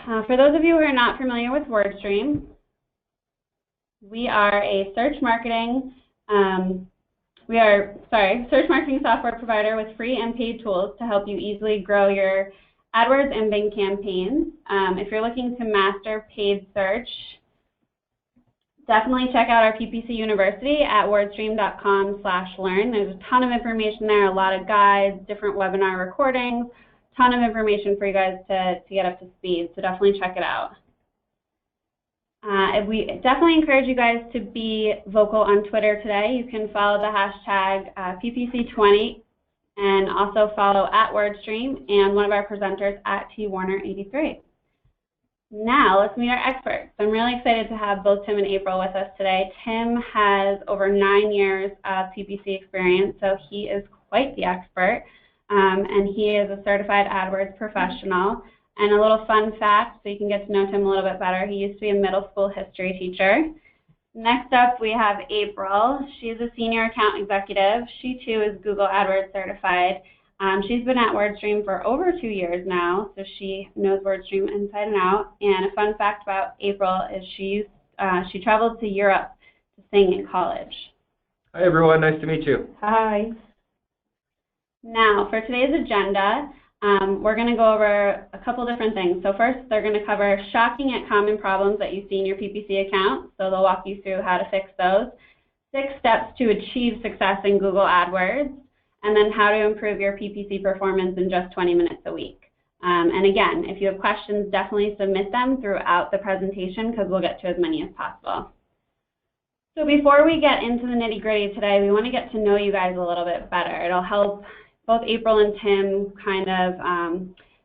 For those of you who are not familiar with WordStream, we are a search marketing software provider with free and paid tools to help you easily grow your AdWords and Bing campaigns. If you're looking to master paid search, definitely check out our PPC University at wordstream.com/learn. There's a ton of information there, a lot of guides, different webinar recordings, ton of information for you guys to get up to speed, so definitely check it out. We definitely encourage you guys to be vocal on Twitter today. You can follow the hashtag PPC20 and also follow @WordStream and one of our presenters @TWarner83. Now let's meet our experts. I'm really excited to have both Tim and April with us today. Tim has over 9 years of PPC experience, so he is quite the expert, and he is a certified AdWords professional. And a little fun fact, so you can get to know Tim a little bit better, he used to be a middle school history teacher. Next up, we have April. She's a senior account executive. She, too, is Google AdWords certified. She's been at WordStream for over 2 years now, so she knows WordStream inside and out. And a fun fact about April is she traveled to Europe to sing in college. Hi, everyone. Nice to meet you. Hi. Now, for today's agenda, we're going to go over a couple different things. So first, they're going to cover shocking yet common problems that you see in your PPC account. So they'll walk you through how to fix those. 6 steps to achieve success in Google AdWords, and then how to improve your PPC performance in just 20 minutes a week. And again, if you have questions, definitely submit them throughout the presentation because we'll get to as many as possible. So before we get into the nitty-gritty today, we want to get to know you guys a little bit better. It'll help both April and Tim kind of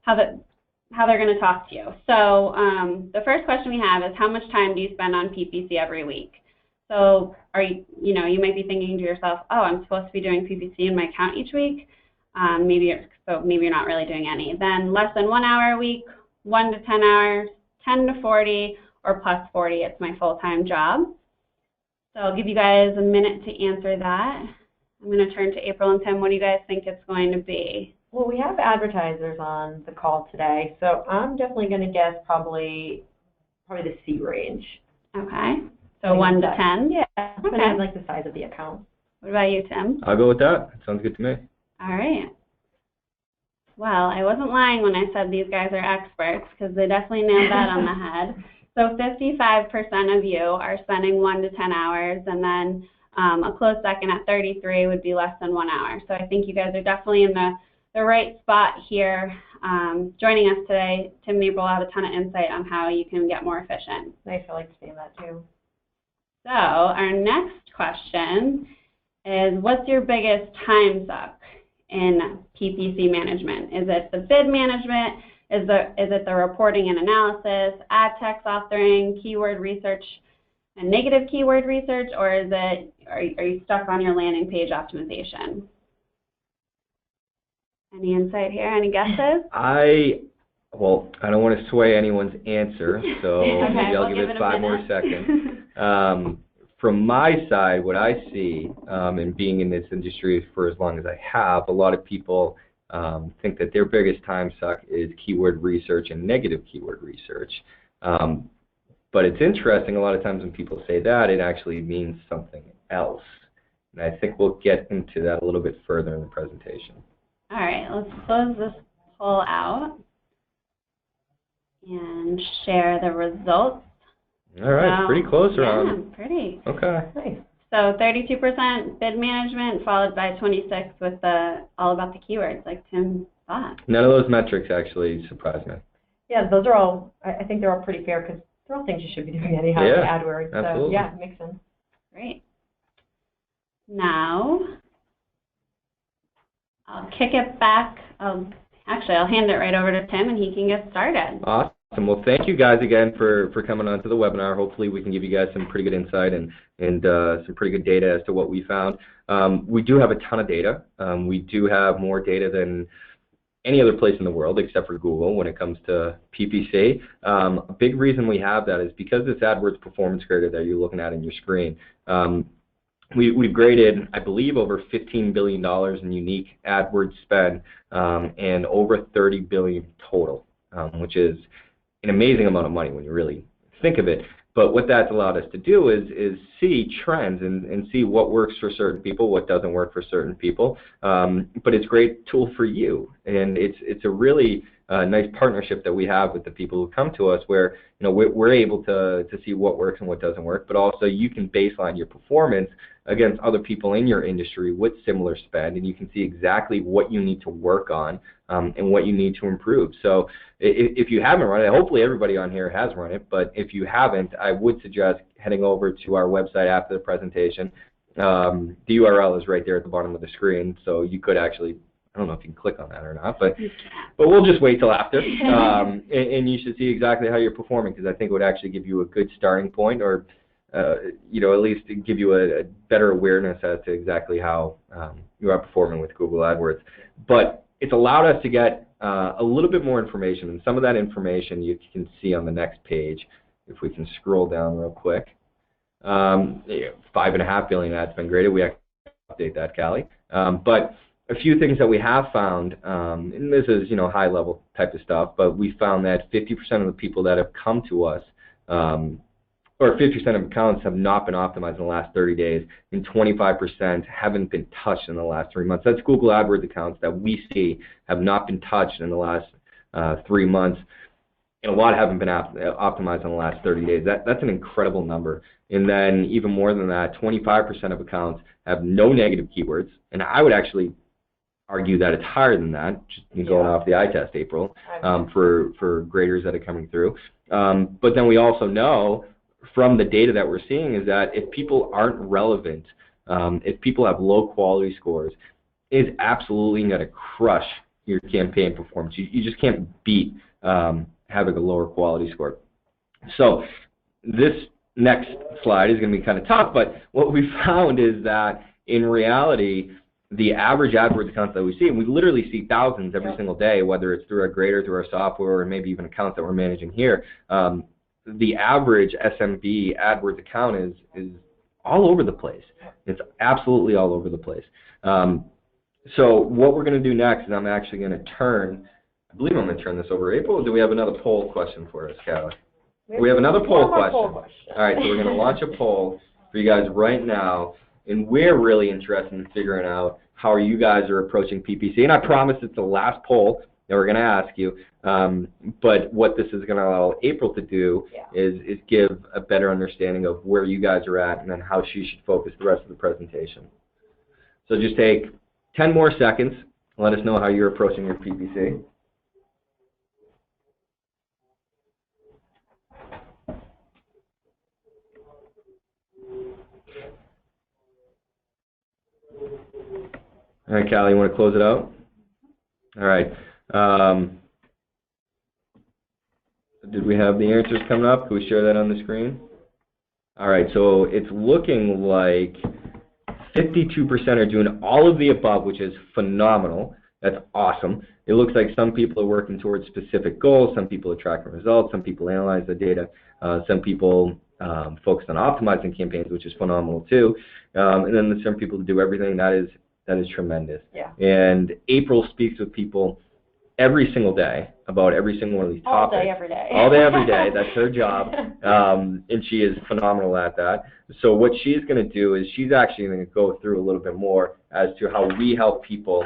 how they're going to talk to you. So the first question we have is, how much time do you spend on PPC every week? So you might be thinking to yourself, oh, I'm supposed to be doing PPC in my account each week. Maybe you're not really doing any. Then less than 1 hour a week, 1 to 10 hours, 10 to 40, or plus 40. It's my full-time job. So I'll give you guys a minute to answer that. I'm going to turn to April and Tim. What do you guys think it's going to be? Well, we have advertisers on the call today, so I'm definitely going to guess probably the C range. Okay. So 1 to 10? Yeah. Okay. I like the size of the account. What about you, Tim? I'll go with that. That sounds good to me. All right. Well, I wasn't lying when I said these guys are experts because they definitely nailed that on the head. So 55% of you are spending 1 to 10 hours, and then a close second at 33 would be less than 1 hour. So I think you guys are definitely in the right spot here. Joining us today, Tim and April will have a ton of insight on how you can get more efficient. Nice, I like seeing that too. So our next question is, what's your biggest time suck in PPC management? Is it the bid management? Is it the reporting and analysis, ad text authoring, keyword research, and negative keyword research, or are you stuck on your landing page optimization? Any insight here? Any guesses? I don't want to sway anyone's answer, so okay, maybe I'll give it 5 more seconds. From my side, what I see, and being in this industry for as long as I have, a lot of people think that their biggest time suck is keyword research and negative keyword research. But it's interesting, a lot of times when people say that, it actually means something else. And I think we'll get into that a little bit further in the presentation. All right, let's close this poll out and share the results. All right, pretty close around. Yeah, pretty. Okay. Nice. So 32% bid management, followed by 26 with all about the keywords, like Tim thought. None of those metrics actually surprise me. Yeah, those are all, I think they're all pretty fair because they're all things you should be doing anyhow in AdWords. Absolutely. So yeah, it makes sense. Great. Now, I'll kick it back. I'll hand it right over to Tim and he can get started. Awesome. Well, thank you guys again for coming on to the webinar. Hopefully we can give you guys some pretty good insight and some pretty good data as to what we found. We do have a ton of data. We do have more data than any other place in the world except for Google when it comes to PPC. A big reason we have that is because this AdWords Performance Grader that you're looking at in your screen, we've graded, I believe, over $15 billion in unique AdWords spend and over $30 billion total, which is an amazing amount of money when you really think of it. But what that's allowed us to do is see trends and see what works for certain people, what doesn't work for certain people. But it's a great tool for you, and it's a really nice partnership that we have with the people who come to us, where we're able to see what works and what doesn't work, but also you can baseline your performance against other people in your industry with similar spend, and you can see exactly what you need to work on and what you need to improve. So if you haven't run it, hopefully everybody on here has run it, but if you haven't, I would suggest heading over to our website after the presentation. The URL is right there at the bottom of the screen, so you could actually, I don't know if you can click on that or not, but we'll just wait till after, and you should see exactly how you're performing, because I think it would actually give you a good starting point, or at least give you a better awareness as to exactly how you are performing with Google AdWords. But it's allowed us to get a little bit more information, and some of that information you can see on the next page if we can scroll down real quick. 5.5 billion ad spend graded. We have to update that, Callie. But a few things that we have found, and this is high level type of stuff, but we found that 50% of the people that have come to us, or 50% of accounts have not been optimized in the last 30 days, and 25% haven't been touched in the last 3 months. That's Google AdWords accounts that we see have not been touched in the last 3 months, and a lot haven't been optimized in the last 30 days. That's an incredible number. And then even more than that, 25% of accounts have no negative keywords, and I would actually argue that it's higher than that, just going off the eye test, April, for graders that are coming through. But then we also know from the data that we're seeing is that if people aren't relevant, if people have low quality scores, it's absolutely going to crush your campaign performance. You just can't beat having a lower quality score. So this next slide is going to be kind of tough, but what we found is that in reality, the average AdWords accounts that we see, and we literally see thousands every single day, whether it's through our grader, through our software, or maybe even accounts that we're managing here, the average SMB AdWords account is all over the place. It's absolutely all over the place. So what we're going to do next is I'm actually going to turn, I believe I'm going to turn this over to April, or do we have another poll question for us, Callie? We have another poll question. All right, so we're going to launch a poll for you guys right now, and we're really interested in figuring out how you guys are approaching PPC. And I promise it's the last poll that we're going to ask you, but what this is going to allow April to do is give a better understanding of where you guys are at and then how she should focus the rest of the presentation. So just take 10 more seconds and let us know how you're approaching your PPC. All right, Callie, you want to close it out? All right. Did we have the answers coming up? Can we share that on the screen? All right, so it's looking like 52% are doing all of the above, which is phenomenal. That's awesome. It looks like some people are working towards specific goals, some people are tracking results, some people analyze the data, some people focus on optimizing campaigns, which is phenomenal too. And then there's some people who do everything. That is tremendous. Yeah. And April speaks with people every single day about every single one of these topics. All day, every day. All day, every day. That's her job. And she is phenomenal at that. So what she's going to do is she's actually going to go through a little bit more as to how we help people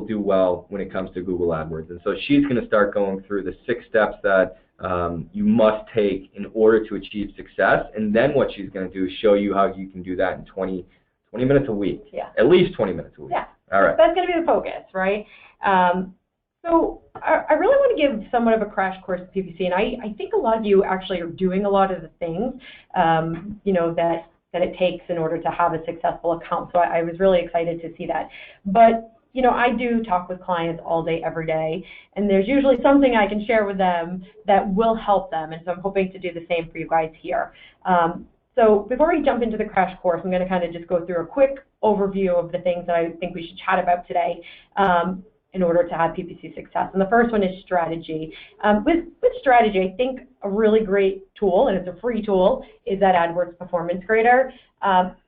do well when it comes to Google AdWords. And so she's going to start going through the 6 steps that you must take in order to achieve success. And then what she's going to do is show you how you can do that in 20 minutes a week. Yeah. At least 20 minutes a week. Yeah. All right. That's going to be the focus, right? So I really want to give somewhat of a crash course to PPC, and I think a lot of you actually are doing a lot of the things, that it takes in order to have a successful account. So I was really excited to see that. But I do talk with clients all day, every day, and there's usually something I can share with them that will help them, and so I'm hoping to do the same for you guys here. So before we jump into the crash course, I'm going to kind of just go through a quick overview of the things that I think we should chat about today in order to have PPC success. And the first one is strategy. With strategy, I think a really great tool, and it's a free tool, is that AdWords Performance Grader.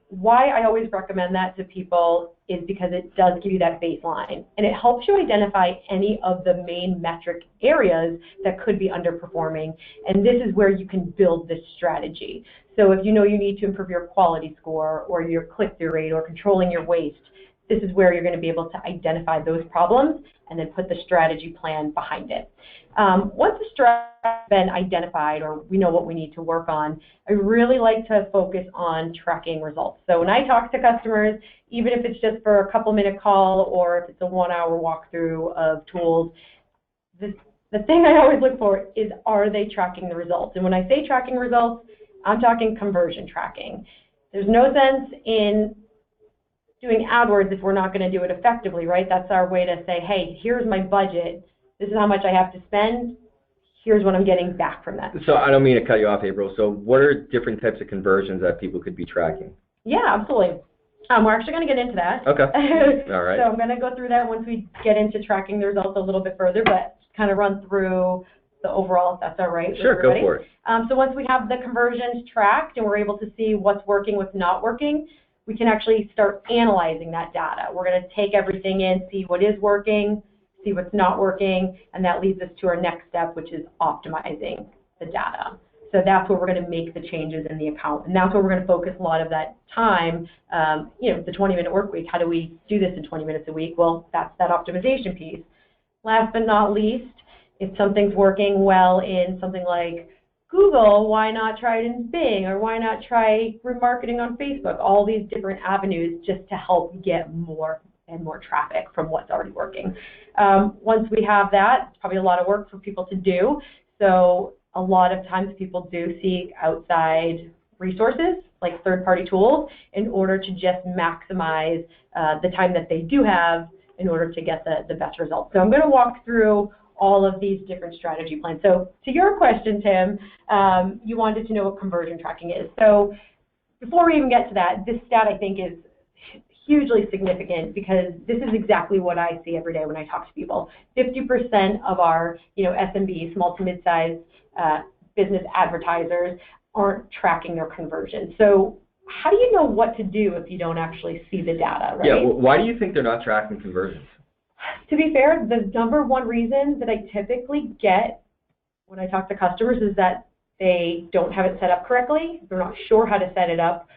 why I always recommend that to people is because it does give you that baseline, and it helps you identify any of the main metric areas that could be underperforming, and this is where you can build this strategy. So if you know you need to improve your quality score or your click-through rate or controlling your waste, this is where you're going to be able to identify those problems and then put the strategy plan behind it. Once the strategy has been identified, or we know what we need to work on, I really like to focus on tracking results. So when I talk to customers, even if it's just for a couple-minute call or if it's a 1-hour walkthrough of tools, the thing I always look for is, are they tracking the results? And when I say tracking results, I'm talking conversion tracking. There's no sense in doing AdWords if we're not going to do it effectively, right? That's our way to say, hey, here's my budget. This is how much I have to spend. Here's what I'm getting back from that. So I don't mean to cut you off, April. So what are different types of conversions that people could be tracking? Yeah, absolutely. We're actually going to get into that. Okay. All right. So I'm going to go through that once we get into tracking the results a little bit further, but kind of run through the overall, if that's all right. Sure, go for it. So once we have the conversions tracked and we're able to see what's working, what's not working, we can actually start analyzing that data. We're going to take everything in, see what is working, see what's not working, and that leads us to our next step, which is optimizing the data. So that's where we're going to make the changes in the account, and that's where we're going to focus a lot of that time. The 20-minute work week. How do we do this in 20 minutes a week? Well, that's that optimization piece. Last but not least, if something's working well in something like Google, why not try it in Bing, or why not try remarketing on Facebook? All these different avenues just to help get more and more traffic from what's already working. Once we have that, it's probably a lot of work for people to do. So a lot of times people do seek outside resources like third-party tools in order to just maximize the time that they do have in order to get the best results. So I'm going to walk through all of these different strategy plans. So to your question, Tim, you wanted to know what conversion tracking is. So before we even get to that, this stat I think is hugely significant because this is exactly what I see every day when I talk to people. 50% of our SMB, small to mid-sized business advertisers aren't tracking their conversion. So how do you know what to do if you don't actually see the data, right? Yeah, well, why do you think they're not tracking conversions? To be fair, the number one reason that I typically get when I talk to customers is that they don't have it set up correctly, they're not sure how to set it up,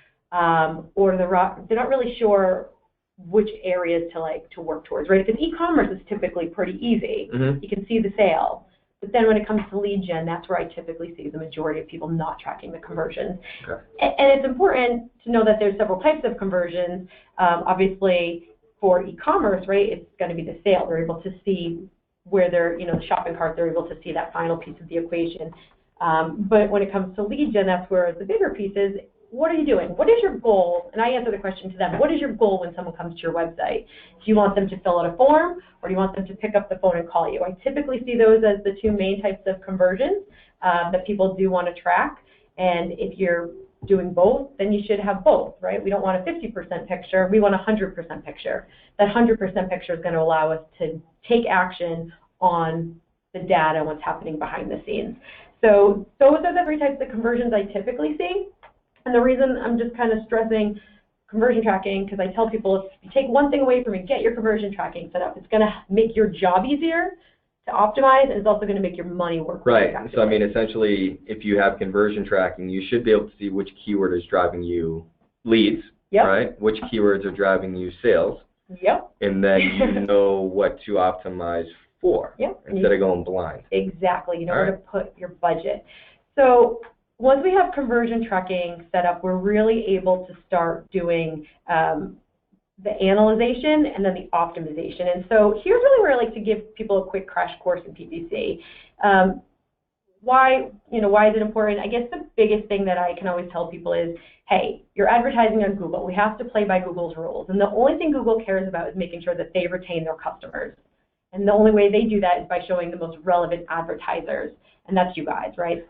or they're not really sure which areas to work towards, right? Because e-commerce is typically pretty easy. Mm-hmm. You can see the sale. But then when it comes to lead gen, that's where I typically see the majority of people not tracking the conversions. Okay. And it's important to know that there's several types of conversions. Obviously, for e-commerce, right, it's going to be the sale. They're able to see where they're, the shopping cart, they're able to see that final piece of the equation. But when it comes to lead gen, that's where the bigger piece is. What are you doing? What is your goal? And I answer the question to them. What is your goal when someone comes to your website? Do you want them to fill out a form, or do you want them to pick up the phone and call you? I typically see those as the two main types of conversions that people do want to track. And if you're doing both, then you should have both, right? We don't want a 50% picture. We want a 100% picture. That 100% picture is going to allow us to take action on the data and what's happening behind the scenes. So those are the three types of conversions I typically see. And the reason I'm just kind of stressing conversion tracking, because I tell people, if you take one thing away from it, get your conversion tracking set up. It's going to make your job easier to optimize, and it's also going to make your money work. Right. So, I mean, essentially, if you have conversion tracking, you should be able to see which keyword is driving you leads, yep, right? Which keywords are driving you sales. Yep. And then you know what to optimize for, yep, instead of going blind. Exactly. You know where to put your budget. So once we have conversion tracking set up, we're really able to start doing the analyzation and then the optimization. And so here's really where I like to give people a quick crash course in PPC. Why is it important? I guess the biggest thing that I can always tell people is, hey, you're advertising on Google. We have to play by Google's rules. And the only thing Google cares about is making sure that they retain their customers. And the only way they do that is by showing the most relevant advertisers. And that's you guys, right?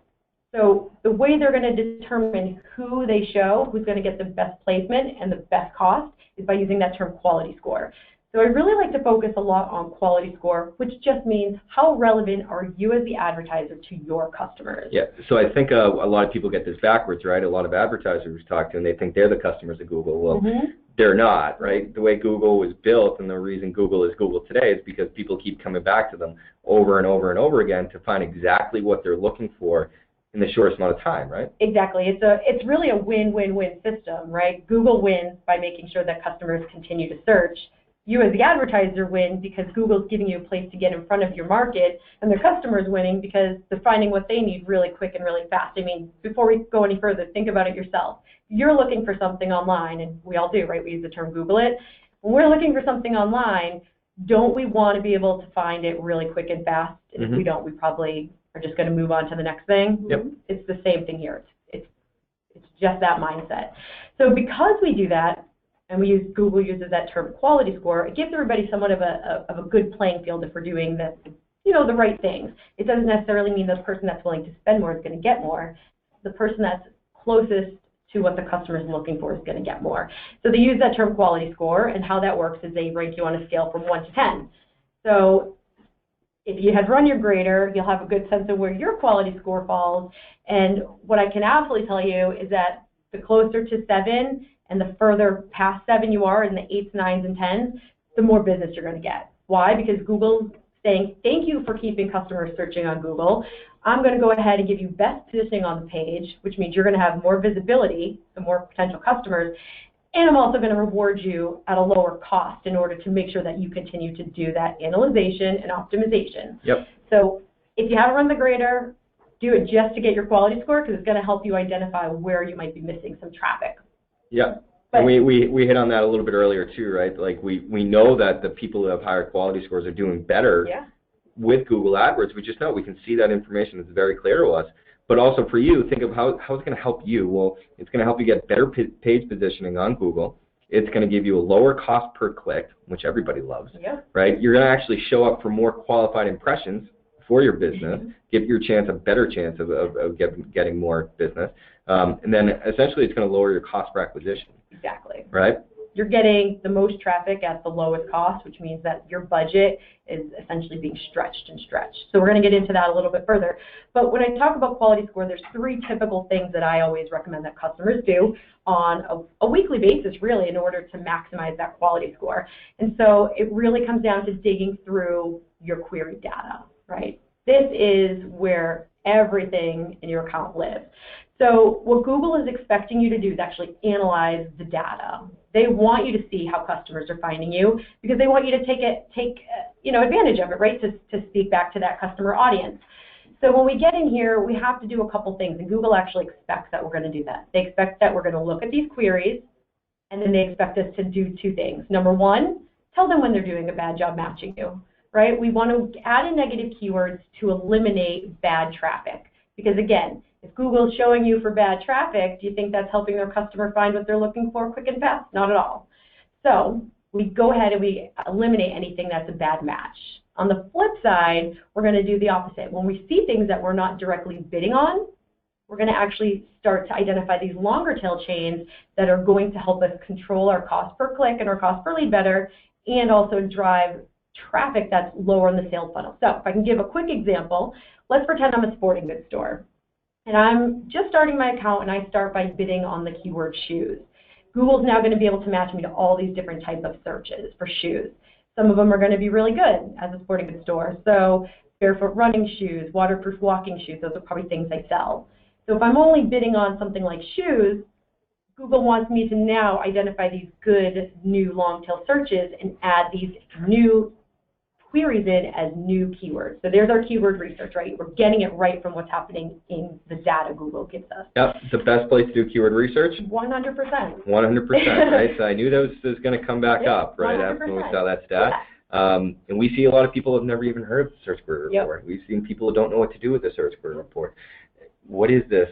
So the way they're going to determine who they show, who's going to get the best placement and the best cost, is by using that term quality score. So I really like to focus a lot on quality score, which just means how relevant are you as the advertiser to your customers. Yeah, so I think a lot of people get this backwards, right? A lot of advertisers talk to and they think they're the customers of Google. Well, they're not, right? The way Google was built and the reason Google is Google today is because people keep coming back to them over and over and over again to find exactly what they're looking for in the shortest amount of time, right? Exactly. It's really a win-win-win system, right? Google wins by making sure that customers continue to search. You as the advertiser win because Google's giving you a place to get in front of your market, and their customers winning because they're finding what they need really quick and really fast. I mean, before we go any further, think about it yourself. You're looking for something online, and we all do, right? We use the term Google it. When we're looking for something online, don't we want to be able to find it really quick and fast? And if we don't, we probably are just going to move on to the next thing. Yep. It's the same thing here. It's just that mindset. So because we do that, and Google uses that term quality score, it gives everybody somewhat of a good playing field if we're doing the right things. It doesn't necessarily mean the person that's willing to spend more is going to get more. The person that's closest to what the customer is looking for is going to get more. So they use that term quality score, and how that works is they rank you on a scale from 1 to 10. So if you had run your grader, you'll have a good sense of where your quality score falls. And what I can absolutely tell you is that the closer to 7 and the further past 7 you are in the 8s, 9s, and 10s, the more business you're going to get. Why? Because Google's saying, thank you for keeping customers searching on Google. I'm going to go ahead and give you best positioning on the page, which means you're going to have more visibility, so more potential customers, and I'm also going to reward you at a lower cost in order to make sure that you continue to do that analyzation and optimization. Yep. So if you haven't run the grader, do it just to get your quality score because it's going to help you identify where you might be missing some traffic. Yeah, and we hit on that a little bit earlier too, right? Like we know that the people who have higher quality scores are doing better with Google AdWords. We just know, we can see that information. It's very clear to us. But also for you, think of how it's going to help you. Well, it's going to help you get better page positioning on Google. It's going to give you a lower cost per click, which everybody loves, right? You're going to actually show up for more qualified impressions for your business, give your a better chance of getting more business. And then essentially it's going to lower your cost per acquisition. Exactly. Right? You're getting the most traffic at the lowest cost, which means that your budget is essentially being stretched and stretched. So we're going to get into that a little bit further. But when I talk about quality score, there's 3 typical things that I always recommend that customers do on a weekly basis, really, in order to maximize that quality score. And so it really comes down to digging through your query data, right? This is where everything in your account lives. So what Google is expecting you to do is actually analyze the data. They want you to see how customers are finding you because they want you to take advantage of it, right, to speak back to that customer audience. So when we get in here, we have to do a couple things, and Google actually expects that we're going to do that. They expect that we're going to look at these queries, and then they expect us to do 2 things. Number 1, tell them when they're doing a bad job matching you, right? We want to add in negative keywords to eliminate bad traffic because, again, if Google's showing you for bad traffic, do you think that's helping their customer find what they're looking for quick and fast? Not at all. So we go ahead and we eliminate anything that's a bad match. On the flip side, we're going to do the opposite. When we see things that we're not directly bidding on, we're going to actually start to identify these longer tail chains that are going to help us control our cost per click and our cost per lead better and also drive traffic that's lower in the sales funnel. So if I can give a quick example, let's pretend I'm a sporting goods store. And I'm just starting my account, and I start by bidding on the keyword shoes. Google's now going to be able to match me to all these different types of searches for shoes. Some of them are going to be really good as a sporting goods store. So barefoot running shoes, waterproof walking shoes, those are probably things I sell. So if I'm only bidding on something like shoes, Google wants me to now identify these good new long tail searches and add these new queries in as new keywords. So there's our keyword research, right? We're getting it right from what's happening in the data Google gives us. Yep, the best place to do keyword research? 100%. 100%, right? So I knew that was going to come back up, right, 100%. after we saw that stat. And we see a lot of people who have never even heard of the search query report. We've seen people who don't know what to do with the search query report. What is this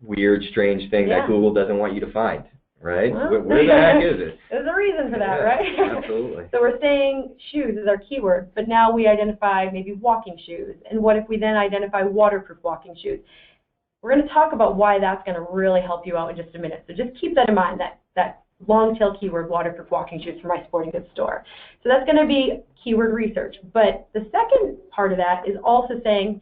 weird, strange thing that Google doesn't want you to find? Right? Well, where the heck is it? There's a reason for that, right? Absolutely. So we're saying shoes is our keyword, but now we identify maybe walking shoes. And what if we then identify waterproof walking shoes? We're going to talk about why that's going to really help you out in just a minute. So just keep that in mind, that long tail keyword, waterproof walking shoes for my sporting goods store. So that's going to be keyword research. But the second part of that is also saying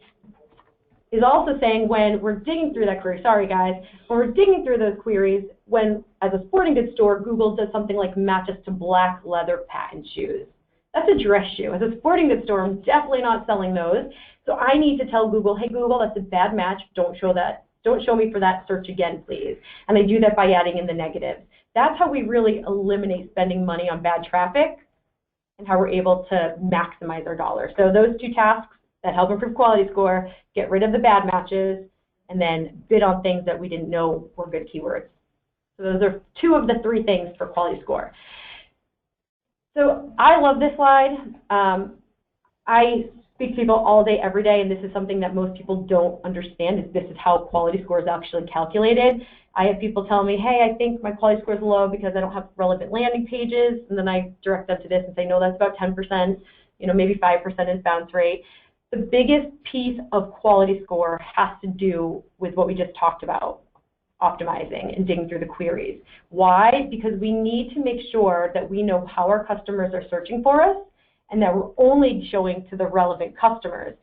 when we're digging through that query, sorry guys, when we're digging through those queries, when as a sporting goods store, Google does something like matches to black leather patent shoes. That's a dress shoe. As a sporting goods store, I'm definitely not selling those. So I need to tell Google, hey Google, that's a bad match. Don't show me for that search again, please. And I do that by adding in the negatives. That's how we really eliminate spending money on bad traffic and how we're able to maximize our dollars. So those two tasks that help improve quality score, get rid of the bad matches, and then bid on things that we didn't know were good keywords. So those are two of the three things for quality score. So I love this slide. I speak to people all day, every day, and this is something that most people don't understand, is this is how quality score is actually calculated. I have people tell me, hey, I think my quality score is low because I don't have relevant landing pages, and then I direct them to this and say, no, that's about 10%, maybe 5% is bounce rate. The biggest piece of quality score has to do with what we just talked about, optimizing and digging through the queries. Why? Because we need to make sure that we know how our customers are searching for us and that we're only showing to the relevant customers.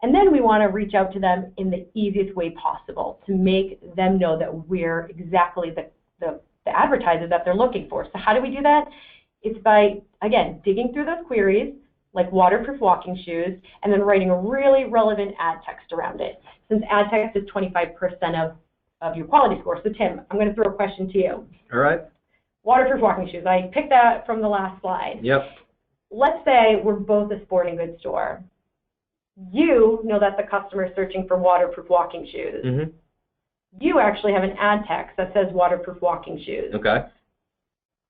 And then we want to reach out to them in the easiest way possible to make them know that we're exactly the advertiser that they're looking for. So how do we do that? It's by, again, digging through those queries, like waterproof walking shoes, and then writing a really relevant ad text around it. Since ad text is 25% of your quality score. So Tim, I'm going to throw a question to you. All right. Waterproof walking shoes. I picked that from the last slide. Yep. Let's say we're both a sporting goods store. You know that the customer is searching for waterproof walking shoes. Mm-hmm. You actually have an ad text that says waterproof walking shoes. Okay.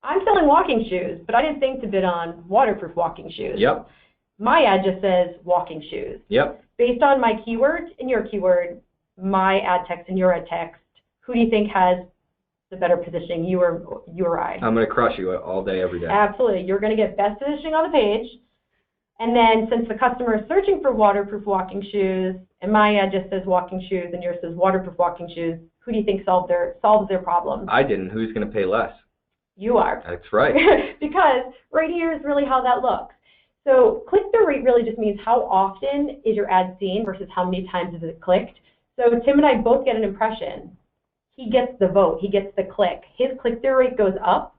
I'm selling walking shoes, but I didn't think to bid on waterproof walking shoes. Yep. My ad just says walking shoes. Yep. Based on my keyword and your keyword, my ad text and your ad text, who do you think has the better positioning, you or I? I'm going to crush you all day, every day. Absolutely. You're going to get best positioning on the page. And then since the customer is searching for waterproof walking shoes, and my ad just says walking shoes and yours says waterproof walking shoes, who do you think solves their problem? I didn't. Who's going to pay less? You are. That's right. Because right here is really how that looks. So click-through rate really just means how often is your ad seen versus how many times is it clicked. So Tim and I both get an impression. He gets the vote. He gets the click. His click-through rate goes up.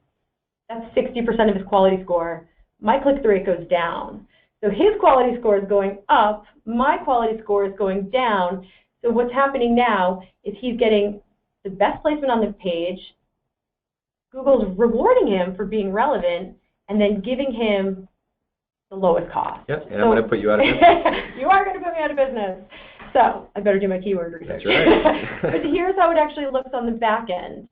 That's 60% of his quality score. My click-through rate goes down. So his quality score is going up. My quality score is going down. So what's happening now is he's getting the best placement on the page. Google's rewarding him for being relevant and then giving him the lowest cost. Yep, and I'm going to put you out of business. You are going to put me out of business. So I better do my keyword research. That's right. But here's how it actually looks on the back end.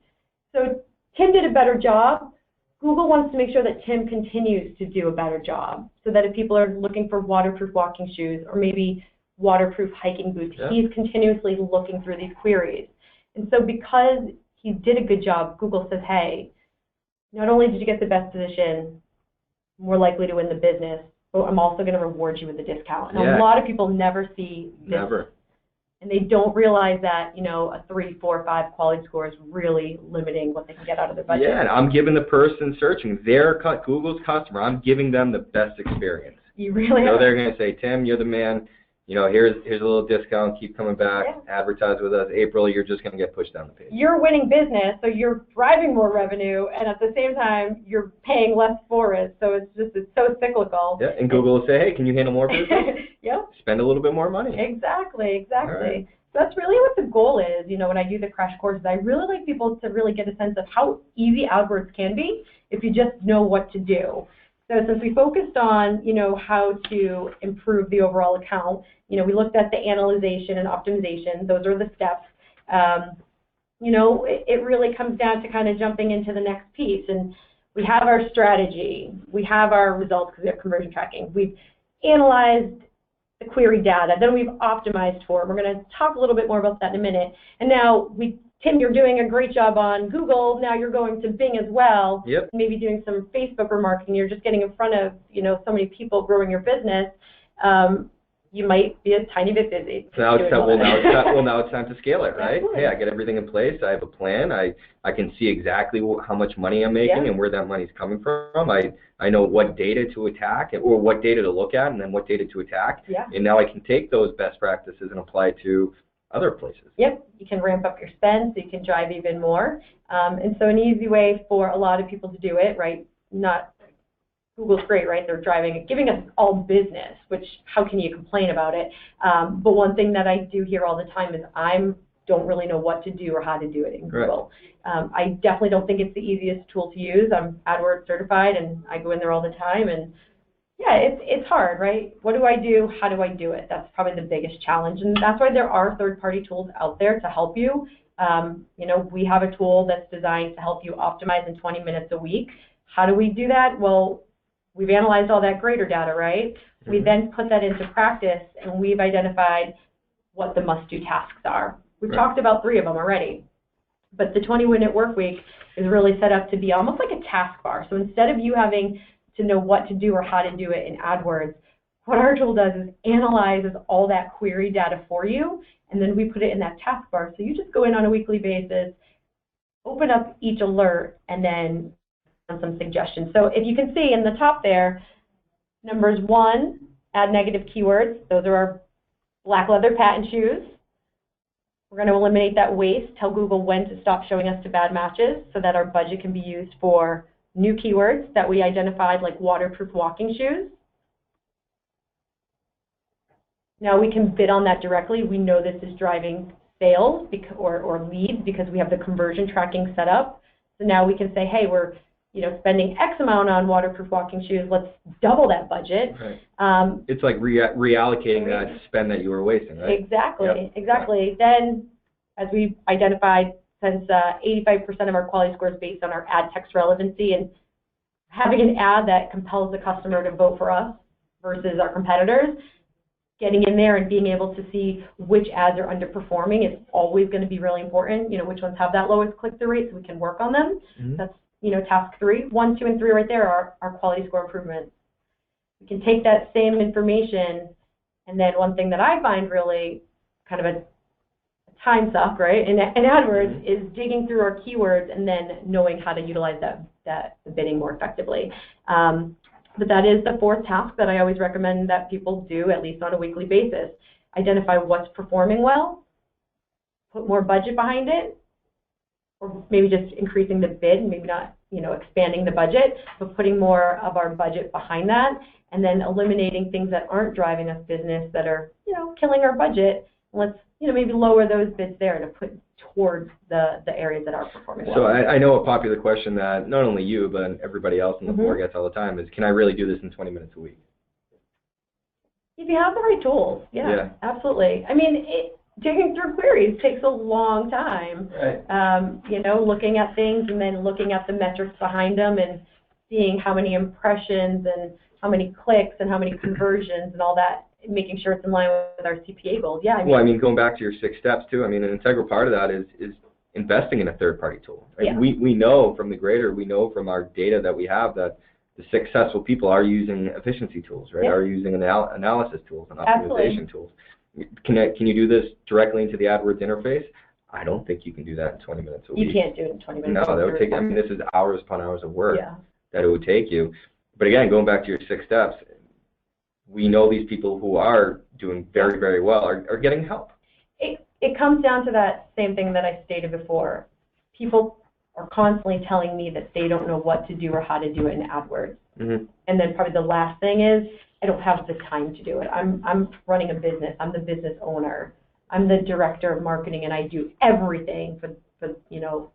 So Tim did a better job. Google wants to make sure that Tim continues to do a better job so that if people are looking for waterproof walking shoes or maybe waterproof hiking boots, yeah, he's continuously looking through these queries. And so because he did a good job, Google says, hey, not only did you get the best position, more likely to win the business, but I'm also going to reward you with a discount. And yeah, a lot of people never see this. Never. And they don't realize that, a 3, 4, 5 quality score is really limiting what they can get out of their budget. Yeah, and I'm giving the person searching, Google's customer, I'm giving them the best experience. You really are. So they're going to say, Tim, you're the man. Here's a little discount. Keep coming back. Yeah. Advertise with us. April, you're just going to get pushed down the page. You're winning business, so you're driving more revenue, and at the same time, you're paying less for it. So it's so cyclical. Yeah, and Google will say, hey, can you handle more business? Yep. Spend a little bit more money. Exactly. Right. So that's really what the goal is. When I do the crash courses, I really like people to really get a sense of how easy AdWords can be if you just know what to do. So since we focused on, how to improve the overall account, we looked at the analyzation and optimization. Those are the steps. It really comes down to kind of jumping into the next piece. And we have our strategy. We have our results because we have conversion tracking. We've analyzed the query data. Then we've optimized for it. We're going to talk a little bit more about that in a minute. And now Tim, you're doing a great job on Google. Now you're going to Bing as well. Yep. Maybe doing some Facebook remarketing. You're just getting in front of, so many people growing your business. you might be a tiny bit busy. So now now it's time to scale it, right? Absolutely. Hey, I get everything in place. I have a plan. I can see exactly how much money I'm making and where that money's coming from. I know what data to attack or what data to look at and then what data to attack. Yeah. And now I can take those best practices and apply to other places. Yep, you can ramp up your spend so you can drive even more. And so an easy way for a lot of people to do it, right? Google's great, right? They're giving us all business, which how can you complain about it? But one thing that I do hear all the time is I don't really know what to do or how to do it in Google. Right. I definitely don't think it's the easiest tool to use. I'm AdWords certified and I go in there all the time, and yeah, it's hard, right? What do I do? How do I do it? That's probably the biggest challenge, and that's why there are third-party tools out there to help you. We have a tool that's designed to help you optimize in 20 minutes a week. How do we do that? Well, we've analyzed all that greater data, right? Mm-hmm. We then put that into practice, and we've identified what the must-do tasks are. We've talked about 3 of them already, but the 20-minute work week is really set up to be almost like a task bar. So instead of you having to know what to do or how to do it in AdWords, what our tool does is analyzes all that query data for you, and then we put it in that task bar. So you just go in on a weekly basis, open up each alert, and then some suggestions. So if you can see in the top there, numbers 1, add negative keywords. Those are our black leather patent shoes. We're going to eliminate that waste, tell Google when to stop showing us to bad matches so that our budget can be used for new keywords that we identified, like waterproof walking shoes. Now we can bid on that directly. We know this is driving sales or leads because we have the conversion tracking set up. So now we can say, hey, we're spending X amount on waterproof walking shoes. Let's double that budget. Right. It's like reallocating that spend that you were wasting, right? Exactly. Yep. Exactly. Right. Then, as we identified, since 85% of our quality score is based on our ad text relevancy, and having an ad that compels the customer to vote for us versus our competitors, getting in there and being able to see which ads are underperforming is always going to be really important. Which ones have that lowest click-through rate, so we can work on them. Mm-hmm. That's task 3. 1, 2, and 3 right there are our quality score improvements. We can take that same information, and then one thing that I find really kind of a time suck, right, in AdWords is digging through our keywords and then knowing how to utilize that bidding more effectively. But that is the 4th task that I always recommend that people do at least on a weekly basis. Identify what's performing well, put more budget behind it, or maybe just increasing the bid, maybe not expanding the budget, but putting more of our budget behind that, and then eliminating things that aren't driving us business that are killing our budget. Let's maybe lower those bids there to put towards the areas that are performing well. So I know a popular question that not only you but everybody else on the board gets all the time is, can I really do this in 20 minutes a week? If you have the right tools, yeah. Absolutely. I mean, digging through queries takes a long time. Right. Looking at things and then looking at the metrics behind them and seeing how many impressions and how many clicks and how many conversions and all that, making sure it's in line with our CPA goals. Yeah. Going back to your 6 steps too, an integral part of that is investing in a third-party tool. Right? Yeah. We know from the grader, we know from our data that we have that the successful people are using efficiency tools, right? Yeah. Are using analysis tools and optimization tools. Can you do this directly into the AdWords interface? I don't think you can do that in 20 minutes a week. You can't do it in 20 minutes. No, that would take, this is hours upon hours of work that it would take you. But again, going back to your 6 steps, we know these people who are doing very, very well are getting help. It comes down to that same thing that I stated before. People are constantly telling me that they don't know what to do or how to do it in AdWords. Mm-hmm. And then probably the last thing is, I don't have the time to do it. I'm running a business. I'm the business owner. I'm the director of marketing, and I do everything for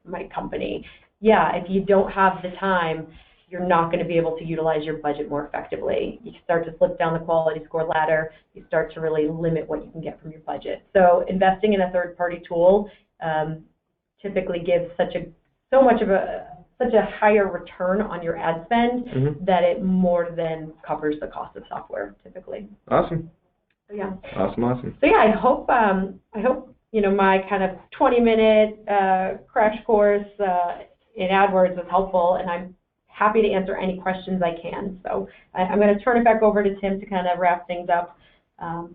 my company. Yeah, if you don't have the time, you're not going to be able to utilize your budget more effectively. You start to slip down the quality score ladder. You start to really limit what you can get from your budget. So investing in a third-party tool typically gives such a higher return on your ad spend that it more than covers the cost of software typically. Awesome. So, yeah. Awesome. So yeah, I hope my kind of 20-minute crash course in AdWords was helpful, and I'm happy to answer any questions I can. So I'm going to turn it back over to Tim to kind of wrap things up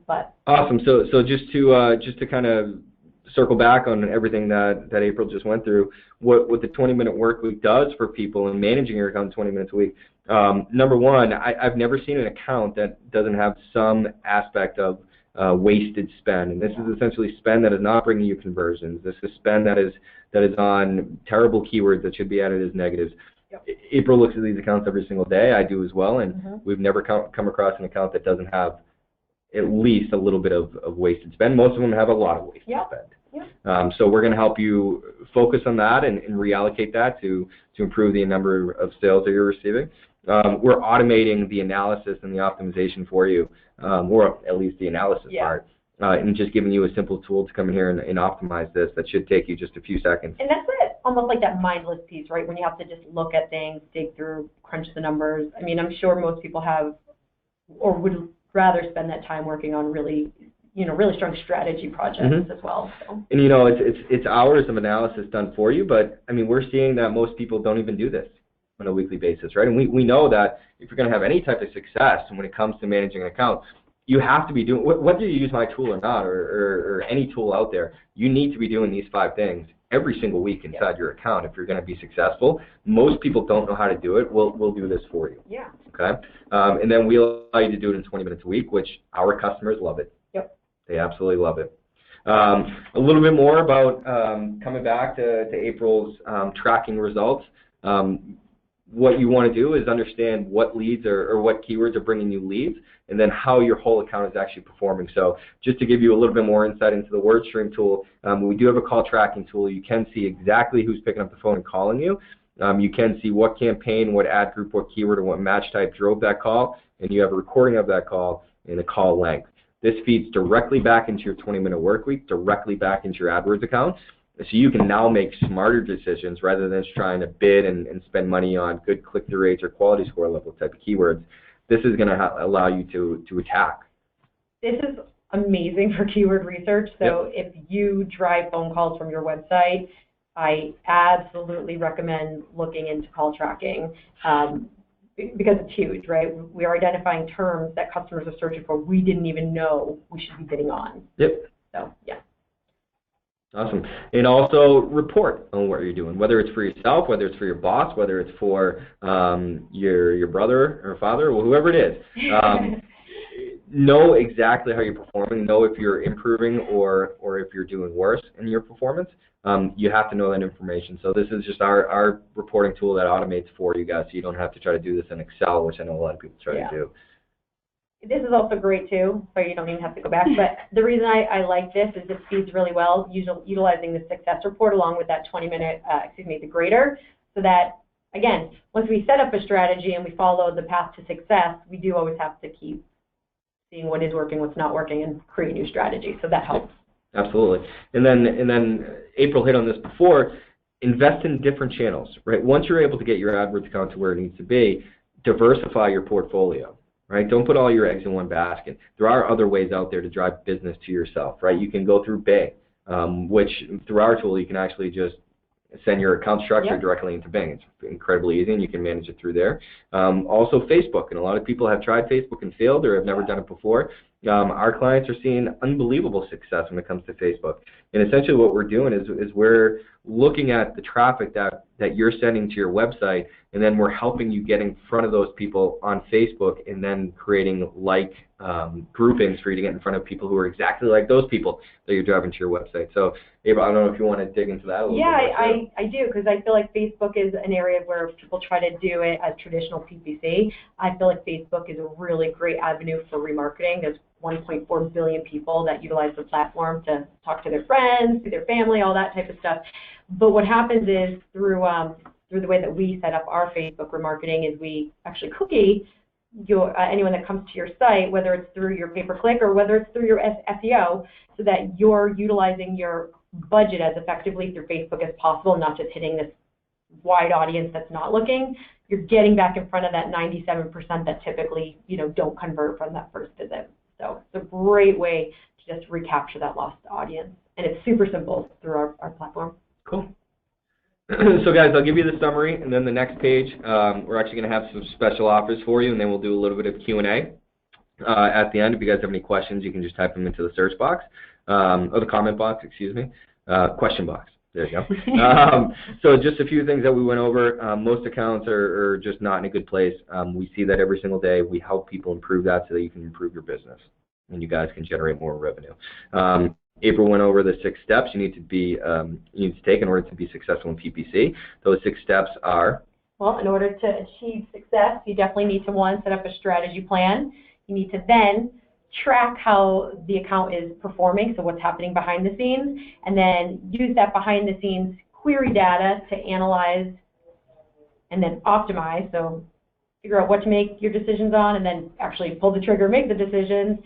But awesome. So just to kind of circle back on everything that April just went through, what the 20-minute work week does for people in managing your account 20 minutes a week. Number one, I've never seen an account that doesn't have some aspect of wasted spend, and this is essentially spend that is not bringing you conversions. This is spend that is on terrible keywords that should be added as negatives. Yep. April looks at these accounts every single day. I do as well, and we've never come across an account that doesn't have at least a little bit of wasted spend. Most of them have a lot of wasted spend. Yep. So we're going to help you focus on that and reallocate that to improve the number of sales that you're receiving. We're automating the analysis and the optimization for you, or at least the analysis part, and just giving you a simple tool to come in here and optimize this. That should take you just a few seconds. And that's almost like that mindless piece, right? When you have to just look at things, dig through, crunch the numbers. I mean, I'm sure most people have or would rather spend that time working on really strong strategy projects as well. So. And it's hours of analysis done for you, but I mean, we're seeing that most people don't even do this on a weekly basis, right? And we know that if you're going to have any type of success when it comes to managing an account, you have to be doing, whether you use my tool or not, or any tool out there, you need to be doing these 5 things every single week inside your account if you're going to be successful. Most people don't know how to do it. We'll do this for you. Yeah. Okay? And then we allow you to do it in 20 minutes a week, which our customers love it. Yep. They absolutely love it. A little bit more about coming back to April's tracking results. What you want to do is understand what leads or what keywords are bringing you leads, and then how your whole account is actually performing. So just to give you a little bit more insight into the WordStream tool, we do have a call tracking tool. You can see exactly who's picking up the phone and calling you. You can see what campaign, what ad group, what keyword, or what match type drove that call, and you have a recording of that call and a call length. This feeds directly back into your 20-minute work week, directly back into your AdWords account. So you can now make smarter decisions rather than just trying to bid and spend money on good click-through rates or quality score level type of keywords. This is going to allow you to attack. This is amazing for keyword research. So if you drive phone calls from your website, I absolutely recommend looking into call tracking because it's huge, right? We are identifying terms that customers are searching for we didn't even know we should be bidding on. Yep. So, yeah. Awesome. And also report on what you're doing, whether it's for yourself, whether it's for your boss, whether it's for your brother or father, or whoever it is. Know exactly how you're performing. Know if you're improving or if you're doing worse in your performance. You have to know that information. So this is just our reporting tool that automates for you guys, so you don't have to try to do this in Excel, which I know a lot of people try to do. This is also great too, so you don't even have to go back. But the reason I like this is it feeds really well, utilizing the success report along with that 20-minute, the grader, so that, again, once we set up a strategy and we follow the path to success, we do always have to keep seeing what is working, what's not working, and create new strategies. So that helps. Absolutely. And then April hit on this before. Invest in different channels, right? Once you're able to get your AdWords account to where it needs to be, diversify your portfolio. Right? Don't put all your eggs in one basket. There are other ways out there to drive business to yourself, right? You can go through Bing, which through our tool you can actually just send your account structure directly into Bing. It's incredibly easy, and you can manage it through there. Also Facebook, and a lot of people have tried Facebook and failed or have never done it before. Our clients are seeing unbelievable success when it comes to Facebook. And essentially what we're doing is we're looking at the traffic that you're sending to your website, and then we're helping you get in front of those people on Facebook, and then creating groupings for you to get in front of people who are exactly like those people that you're driving to your website. So, Ava, I don't know if you want to dig into that a little bit more. I do, because I feel like Facebook is an area where people try to do it as traditional PPC. I feel like Facebook is a really great avenue for remarketing. There's 1.4 billion people that utilize the platform to talk to their friends, to their family, all that type of stuff. But what happens is through the way that we set up our Facebook remarketing is we actually cookie anyone that comes to your site, whether it's through your pay-per-click or whether it's through your SEO, so that you're utilizing your budget as effectively through Facebook as possible, not just hitting this wide audience that's not looking. You're getting back in front of that 97% that typically don't convert from that first visit. So it's a great way to just recapture that lost audience, and it's super simple through our platform. Cool. So guys, I'll give you the summary, and then the next page, we're actually going to have some special offers for you, and then we'll do a little bit of Q&A. at the end. If you guys have any questions, you can just type them into the search box, or the comment box, excuse me, question box. There you go. So just a few things that we went over. Most accounts are just not in a good place. We see that every single day. We help people improve that so that you can improve your business and you guys can generate more revenue. April went over the 6 steps you need to take in order to be successful in PPC. Those 6 steps are? Well, in order to achieve success, you definitely need to, 1, set up a strategy plan. You need to then track how the account is performing, so what's happening behind the scenes, and then use that behind the scenes query data to analyze and then optimize, so figure out what to make your decisions on and then actually pull the trigger, make the decisions.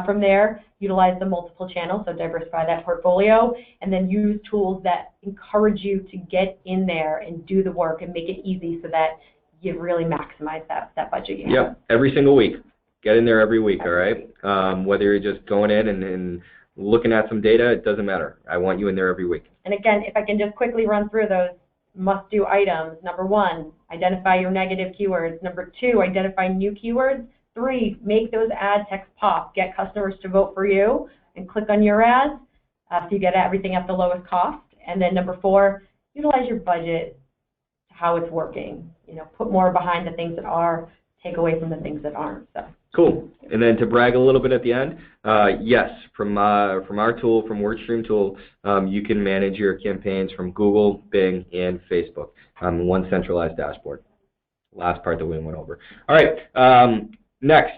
From there, utilize the multiple channels, so diversify that portfolio, and then use tools that encourage you to get in there and do the work and make it easy so that you really maximize that budget you have. Yep, every single week. Get in there every week, all right? Whether you're just going in and looking at some data, it doesn't matter. I want you in there every week. And again, if I can just quickly run through those must-do items. Number 1, identify your negative keywords. Number 2, identify new keywords. 3, make those ad text pop. Get customers to vote for you and click on your ads so you get everything at the lowest cost. And then number 4, utilize your budget to how it's working. You know, put more behind the things that are, take away from the things that aren't. So. Cool. And then to brag a little bit at the end, yes, from our tool, from WordStream tool, you can manage your campaigns from Google, Bing, and Facebook in one centralized dashboard. Last part that we went over. All right, next,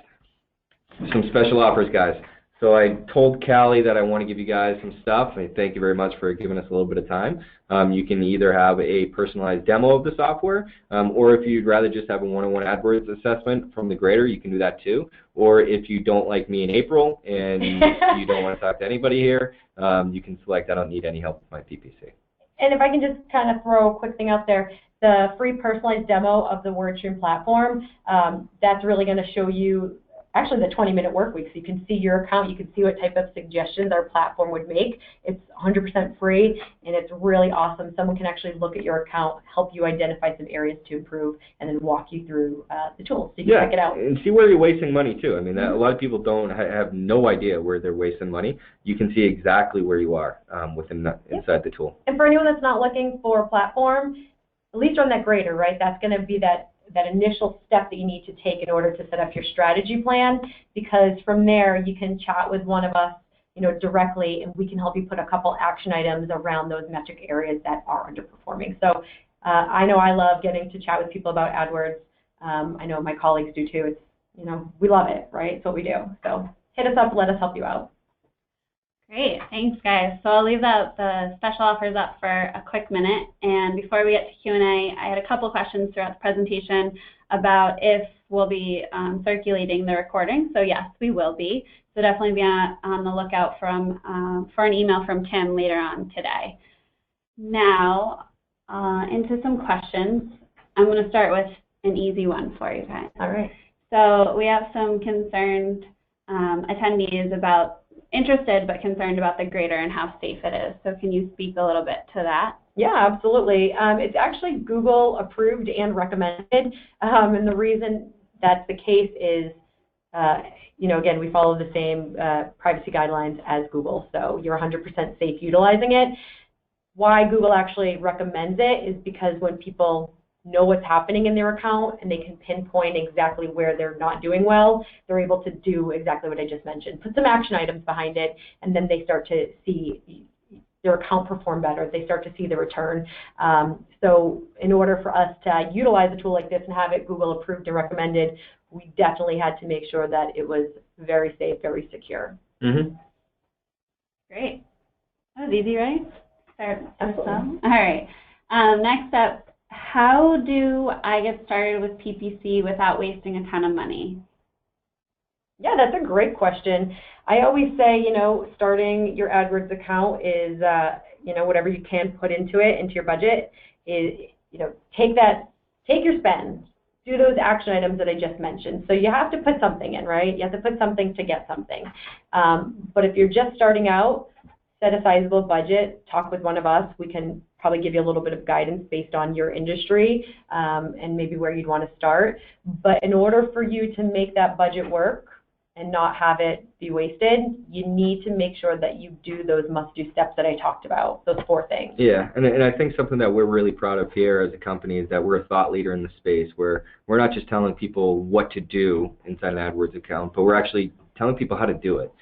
some special offers, guys. So I told Callie that I want to give you guys some stuff. And thank you very much for giving us a little bit of time. You can either have a personalized demo of the software, or if you'd rather just have a one-on-one AdWords assessment from the grader, you can do that too. Or if you don't like me in April and you don't want to talk to anybody here, you can select I don't need any help with my PPC. And if I can just kind of throw a quick thing out there, the free personalized demo of the WordStream platform, that's really going to show you actually the 20-minute work week, so you can see your account, you can see what type of suggestions our platform would make. It's 100% free, and it's really awesome. Someone can actually look at your account, help you identify some areas to improve, and then walk you through the tools, so you can check it out. And see where you're wasting money, too. I mean, a lot of people don't have no idea where they're wasting money. You can see exactly where you are inside the tool. And for anyone that's not looking for a platform, at least on that grader, right, that's going to be that initial step that you need to take in order to set up your strategy plan, because from there you can chat with one of us, you know, directly, and we can help you put a couple action items around those metric areas that are underperforming. So I know I love getting to chat with people about AdWords. I know my colleagues do too. It's, you know, we love it, right? It's what we do. So hit us up, let us help you out. Great, thanks guys. So I'll leave the special offers up for a quick minute, and before we get to Q&A, I had a couple questions throughout the presentation about if we'll be circulating the recording. So yes, we will be. So definitely be on the lookout for an email from Tim later on today. Now, into some questions. I'm going to start with an easy one for you guys. All right. So we have some concerned attendees interested but concerned about the grader and how safe it is. So can you speak a little bit to that? Yeah, absolutely. It's actually Google approved and recommended, and the reason that's the case is, you know, again, we follow the same privacy guidelines as Google, so you're 100% safe utilizing it. Why Google actually recommends it is because when people know what's happening in their account and they can pinpoint exactly where they're not doing well, they're able to do exactly what I just mentioned. Put some action items behind it, and then they start to see their account perform better. They start to see the return. So in order for us to utilize a tool like this and have it Google approved and recommended, we definitely had to make sure that it was very safe, very secure. Mm-hmm. Great. That was easy, right? Absolutely. All right. Next up, how do I get started with PPC without wasting a ton of money? Yeah, that's a great question. I always say, you know, starting your AdWords account is, you know, whatever you can put into your budget is, you know, take your spend, do those action items that I just mentioned. So you have to put something in, right? You have to put something to get something. But if you're just starting out, set a sizable budget, talk with one of us. We can probably give you a little bit of guidance based on your industry and maybe where you'd want to start. But in order for you to make that budget work and not have it be wasted, you need to make sure that you do those must-do steps that I talked about, those 4 things. Yeah, and I think something that we're really proud of here as a company is that we're a thought leader in the space, where we're not just telling people what to do inside an AdWords account, but we're actually telling people how to do it.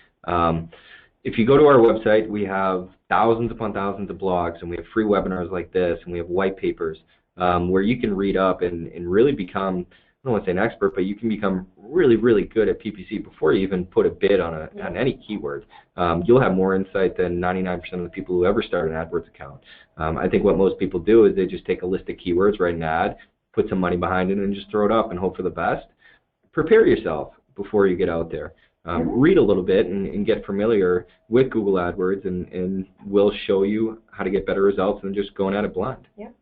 If you go to our website, we have thousands upon thousands of blogs, and we have free webinars like this, and we have white papers where you can read up and really become, I don't want to say an expert, but you can become really, really good at PPC before you even put a bid on any keyword. You'll have more insight than 99% of the people who ever start an AdWords account. I think what most people do is they just take a list of keywords, write an ad, put some money behind it, and just throw it up and hope for the best. Prepare yourself before you get out there. Read a little bit and get familiar with Google AdWords, and we'll show you how to get better results than just going at it blind. Yep.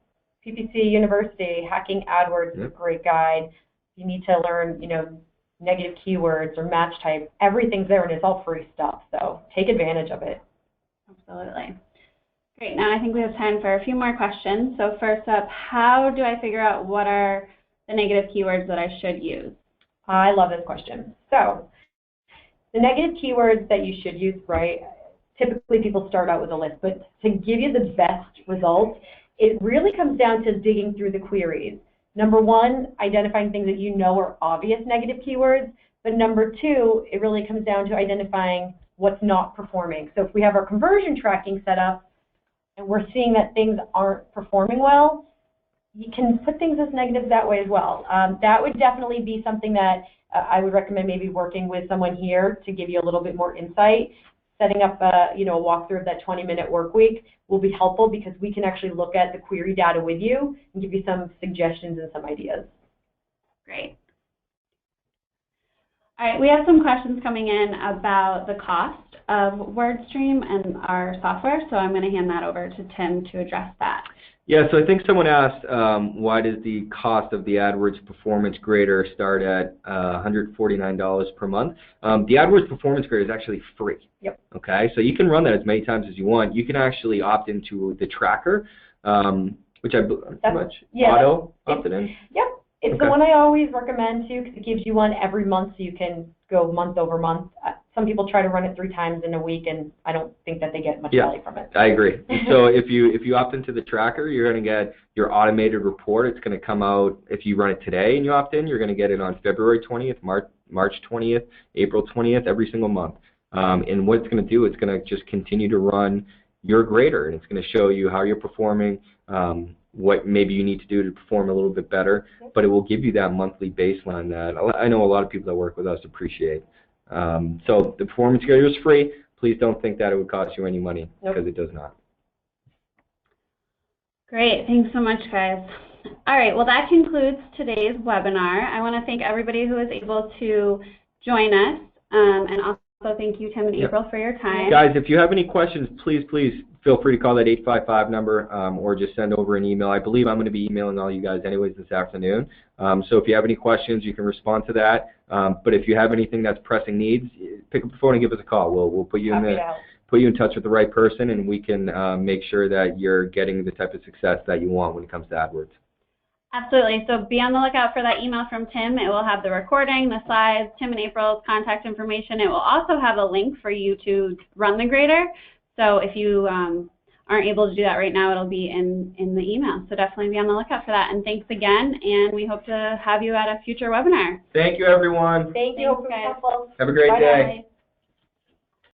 PPC University, Hacking AdWords is a great guide. You need to learn, negative keywords or match type. Everything's there, and it's all free stuff, so take advantage of it. Absolutely. Great. Now I think we have time for a few more questions. So first up, how do I figure out what are the negative keywords that I should use? I love this question. So the negative keywords that you should use, right, typically people start out with a list, but to give you the best results, it really comes down to digging through the queries. Number 1, identifying things that you know are obvious negative keywords, but number 2, it really comes down to identifying what's not performing. So if we have our conversion tracking set up and we're seeing that things aren't performing well, you can put things as negative that way as well. That would definitely be something that I would recommend maybe working with someone here to give you a little bit more insight. Setting up a walkthrough of that 20-minute work week will be helpful because we can actually look at the query data with you and give you some suggestions and some ideas. Great. All right, we have some questions coming in about the cost of WordStream and our software, so I'm going to hand that over to Tim to address that. Yeah, so I think someone asked, why does the cost of the AdWords Performance Grader start at $149 per month? The AdWords Performance Grader is actually free. Yep. Okay, so you can run that as many times as you want. You can actually opt into the tracker, which auto opted in. Yep. It's the one I always recommend too, because it gives you one every month, so you can go month over month. Some people try to run it 3 times in a week, and I don't think that they get much value from it. I agree. So if you opt into the tracker, you're going to get your automated report. It's going to come out if you run it today and you opt in. You're going to get it on February 20th, March 20th, April 20th, every single month. And what it's going to do, it's going to just continue to run your grader, and it's going to show you how you're performing, what maybe you need to do to perform a little bit better, but it will give you that monthly baseline that I know a lot of people that work with us appreciate. So the Performance Grader is free. Please don't think that it would cost you any money, because it does not. Great. Thanks so much, guys. All right. Well, that concludes today's webinar. I want to thank everybody who was able to join us, and also thank you, Tim and April, for your time. Guys, if you have any questions, please feel free to call that 855 number or just send over an email. I believe I'm going to be emailing all you guys anyways this afternoon. So if you have any questions, you can respond to that. But if you have anything that's pressing needs, pick up the phone and give us a call. We'll put you in touch with the right person, and we can make sure that you're getting the type of success that you want when it comes to AdWords. Absolutely. So be on the lookout for that email from Tim. It will have the recording, the slides, Tim and April's contact information. It will also have a link for you to run the grader. So if you aren't able to do that right now, it'll be in the email. So definitely be on the lookout for that. And thanks again, and we hope to have you at a future webinar. Thank you, everyone. Thank you. Thanks, guys. Have a great day. Bye.